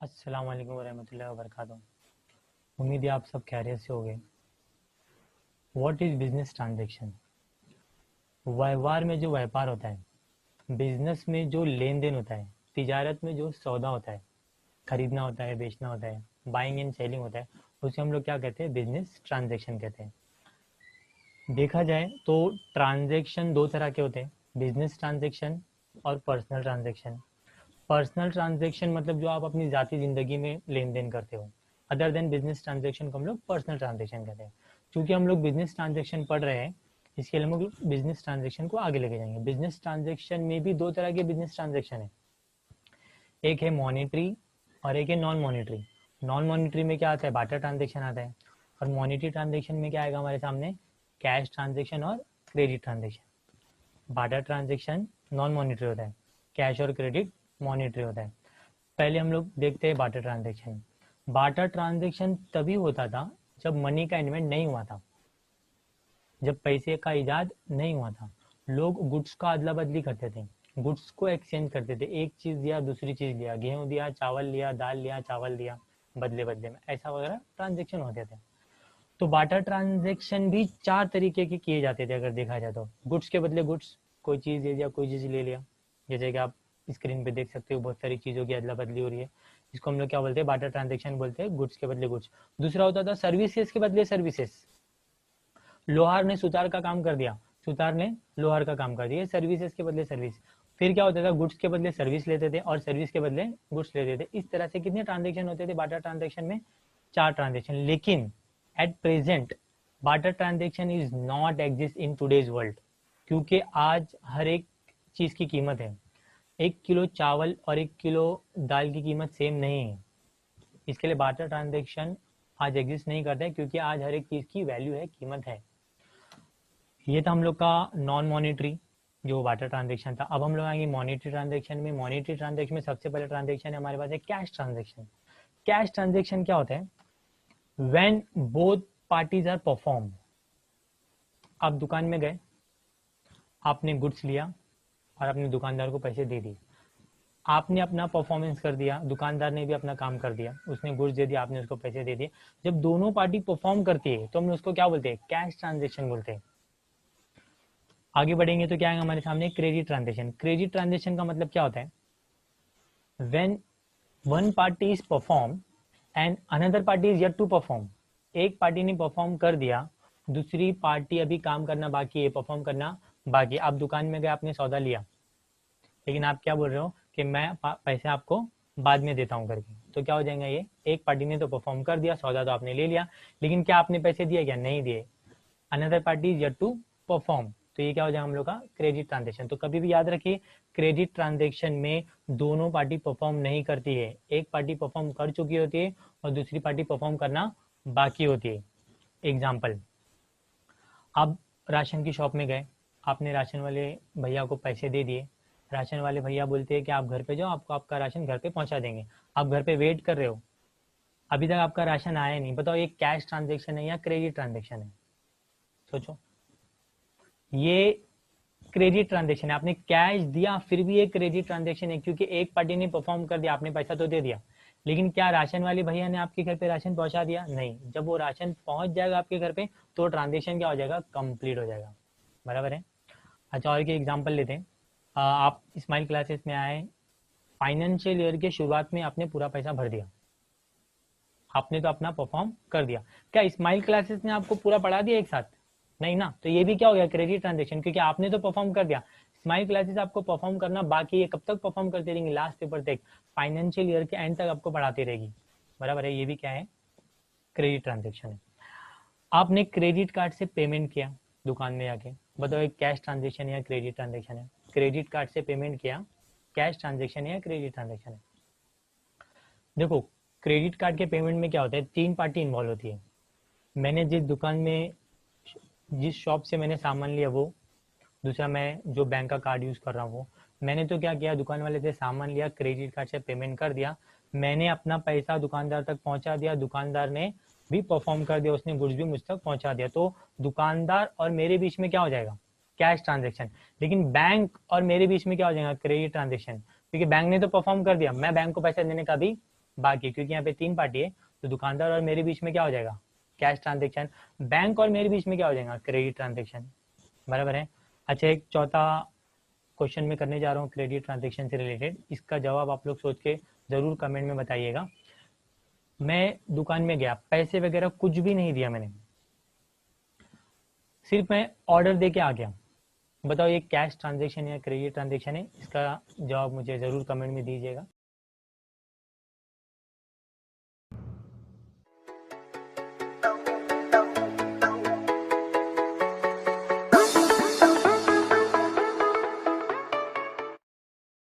अस्सलाम वालेकुम वरहमतुल्लाहि वबरकातुहू। उम्मीद है आप सब खैरियत से होंगे। What is business transaction? व्यवहार में जो व्यापार होता है, बिजनेस में जो लेन देन होता है, तिजारत में जो सौदा होता है, खरीदना होता है, बेचना होता है, बाइंग एंड सेलिंग होता है, उसे हम लोग क्या कहते हैं? बिजनेस ट्रांजैक्शन कहते हैं। देखा जाए तो ट्रांजैक्शन दो तरह के होते हैं, बिजनेस ट्रांजैक्शन और पर्सनल ट्रांजैक्शन। पर्सनल ट्रांजैक्शन मतलब जो आप अपनी ज़ाती ज़िंदगी में लेन देन करते हो, अदर देन बिजनेस ट्रांजैक्शन को हम लोग पर्सनल ट्रांजैक्शन कहते हैं। क्योंकि हम लोग बिजनेस ट्रांजैक्शन पढ़ रहे हैं, इसके लिए हम लोग बिजनेस ट्रांजैक्शन को आगे लेके जाएंगे। बिजनेस ट्रांजैक्शन में भी दो तरह के बिजनेस ट्रांजैक्शन है, एक है मॉनिटरी और एक है नॉन मॉनिटरी। नॉन मॉनिटरी में क्या आता है? बाटर ट्रांजेक्शन आता है। और मॉनिटरी ट्रांजेक्शन में क्या आएगा हमारे सामने? कैश ट्रांजेक्शन और credit transaction. Barter transaction non monetary होता है, कैश और क्रेडिट मॉनिटरी होता है। पहले हम लोग देखते हैं बाटर ट्रांजेक्शन। बाटर ट्रांजेक्शन तभी होता था जब मनी का इन्वेंट नहीं हुआ था, जब पैसे का इजाद नहीं हुआ था। लोग गुड्स का अदला बदली करते थे, गुड्स को एक्सचेंज करते थे, एक चीज दिया दूसरी चीज लिया, गेहूं दिया चावल लिया, दाल लिया चावल दिया, बदले बदले में, ऐसा वगैरह ट्रांजेक्शन होते थे। तो बाटर ट्रांजेक्शन भी चार तरीके के किए जाते थे अगर देखा जाए तो। गुड्स के बदले गुड्स, कोई चीज दे दिया कोई चीज ले लिया, जैसे कि आप स्क्रीन पे देख सकते हो बहुत सारी चीजों की अदला बदली हो रही है। इसको हम लोग क्या बोलते हैं? बाटर ट्रांजेक्शन बोलते हैं, गुड्स के बदले गुड्स। दूसरा होता था सर्विसेज के बदले सर्विसेज। लोहार ने सुतार का काम कर दिया, सुतार ने लोहार का काम कर दिया, सर्विसेज के बदले सर्विस। फिर क्या होता था? गुड्स के बदले सर्विस लेते थे और सर्विस के बदले गुड्स लेते थे। इस तरह से कितने ट्रांजेक्शन होते थे बाटर ट्रांजेक्शन में? चार ट्रांजेक्शन। लेकिन at present barter transaction is not exist in today's world, क्योंकि आज हर एक चीज की कीमत है। 1 किलो चावल और 1 किलो दाल की कीमत सेम नहीं है। इसके लिए बाटर ट्रांजेक्शन आज एग्जिस्ट नहीं करता है, क्योंकि आज हर एक चीज की वैल्यू है, कीमत है। ये था हम लोग का नॉन मॉनिटरी जो वाटर ट्रांजेक्शन था। अब हम लोग आएंगे मॉनिटरी ट्रांजेक्शन में। मॉनिटरी ट्रांजेक्शन में सबसे पहले ट्रांजेक्शन है हमारे पास है कैश ट्रांजेक्शन। कैश ट्रांजेक्शन क्या होता है? When both parties are perform. आप दुकान में गए, आपने गुड्स लिया और अपने दुकानदार को पैसे दे दिए। आपने अपना परफॉर्मेंस कर दिया, दुकानदार ने भी अपना काम कर दिया, उसने गुड्स दे दिया, आपने उसको पैसे दे दिए। जब दोनों पार्टी परफॉर्म करती है तो हम उसको क्या बोलते हैं? कैश ट्रांजेक्शन बोलते हैं। आगे बढ़ेंगे तो क्या आएगा हमारे सामने? Credit transaction. क्रेडिट ट्रांजेक्शन का मतलब क्या होता है? When one party is perform and another party is yet to perform. एक पार्टी ने परफॉर्म कर दिया, दूसरी पार्टी अभी काम करना बाकी है, परफॉर्म करना बाकी। आप दुकान में गए, आपने सौदा लिया, लेकिन आप क्या बोल रहे हो कि मैं पैसे आपको बाद में देता हूँ करके, तो क्या हो जाएगा? ये एक पार्टी ने तो परफॉर्म कर दिया, सौदा तो आपने ले लिया, लेकिन क्या आपने पैसे दिए? क्या नहीं दिए। Another party is yet to perform, तो ये क्या हो जाएगा हम लोग का? Credit transaction. तो कभी भी याद रखिए, क्रेडिट ट्रांजेक्शन में दोनों पार्टी परफॉर्म नहीं करती है, एक पार्टी परफॉर्म कर चुकी होती है और दूसरी पार्टी परफॉर्म करना बाकी होती है। एग्जाम्पल, आप राशन की शॉप में गए, आपने राशन वाले भैया को पैसे दे दिए। राशन वाले भैया बोलते हैं कि आप घर पे जाओ, आपको आपका राशन घर पे पहुंचा देंगे। आप घर पे वेट कर रहे हो, अभी तक आपका राशन आया नहीं। बताओ ये कैश ट्रांजेक्शन है या क्रेडिट ट्रांजेक्शन है? सोचो। ये क्रेडिट ट्रांजेक्शन है, आपने कैश दिया फिर भी एक क्रेडिट ट्रांजेक्शन है, क्योंकि एक पार्टी ने परफॉर्म कर दिया, आपने पैसा तो दे दिया, लेकिन क्या राशन वाले भैया ने आपके घर पे राशन पहुंचा दिया? नहीं। जब वो राशन पहुंच जाएगा आपके घर पे तो ट्रांजेक्शन क्या हो जाएगा? कंप्लीट हो जाएगा। बराबर है। अच्छा, और के एग्जाम्पल लेते हैं। आप स्माइल क्लासेस में आए, फाइनेंशियल ईयर के शुरुआत में आपने पूरा पैसा भर दिया, आपने तो अपना परफॉर्म कर दिया। क्या स्माइल क्लासेस ने आपको पूरा पढ़ा दिया एक साथ? नहीं ना। तो ये भी क्या हो गया? क्रेडिट ट्रांजेक्शन, क्योंकि आपने तो परफॉर्म कर दिया। स्माइल क्लासेस आपको परफॉर्म करना बाकी है, कब तक परफॉर्म करती रहेंगी? लास्ट पेपर तक, फाइनेंशियल ईयर के एंड तक आपको पढ़ाती रहेगी। बराबर है। ये भी क्या है? क्रेडिट ट्रांजेक्शन है। आपने क्रेडिट कार्ड से पेमेंट किया दुकान में जाके, बताओ एक कैश ट्रांजेक्शन है या क्रेडिट ट्रांजेक्शन है? क्रेडिट कार्ड से पेमेंट किया, कैश ट्रांजेक्शन है या क्रेडिट ट्रांजेक्शन है? देखो, क्रेडिट कार्ड के पेमेंट में क्या होता है? तीन पार्टी इन्वॉल्व होती है। मैंने जिस दुकान में, जिस शॉप से मैंने सामान लिया वो, दूसरा मैं जो बैंक का कार्ड यूज कर रहा हूँ वो। मैंने तो क्या किया? दुकान वाले से सामान लिया, क्रेडिट कार्ड से पेमेंट कर दिया, मैंने अपना पैसा दुकानदार तक पहुंचा दिया, दुकानदार ने भी परफॉर्म कर दिया, उसने गुड्स भी मुझ तक पहुंचा दिया। तो दुकानदार और मेरे बीच में क्या हो जाएगा? Cash transaction. लेकिन बैंक और मेरे बीच में क्या हो जाएगा? क्रेडिट ट्रांजेक्शन, क्योंकि बैंक ने तो परफॉर्म कर दिया, मैं बैंक को पैसा देने का भी बाकी, क्योंकि यहाँ पे 3 पार्टी है तो दुकानदार और मेरे बीच में क्या हो जाएगा, कैश ट्रांजेक्शन। बैंक और मेरे बीच में क्या हो जाएगा, क्रेडिट ट्रांजेक्शन। बराबर है। अच्छा, एक चौथा क्वेश्चन में करने जा रहा हूँ क्रेडिट ट्रांजेक्शन से रिलेटेड, इसका जवाब आप लोग सोच के जरूर कमेंट में बताइएगा। मैं दुकान में गया, पैसे वगैरह कुछ भी नहीं दिया मैंने, सिर्फ मैं ऑर्डर दे के आ गया। बताओ ये कैश ट्रांजेक्शन या क्रेडिट ट्रांजेक्शन है? इसका जवाब मुझे जरूर कमेंट में दीजिएगा।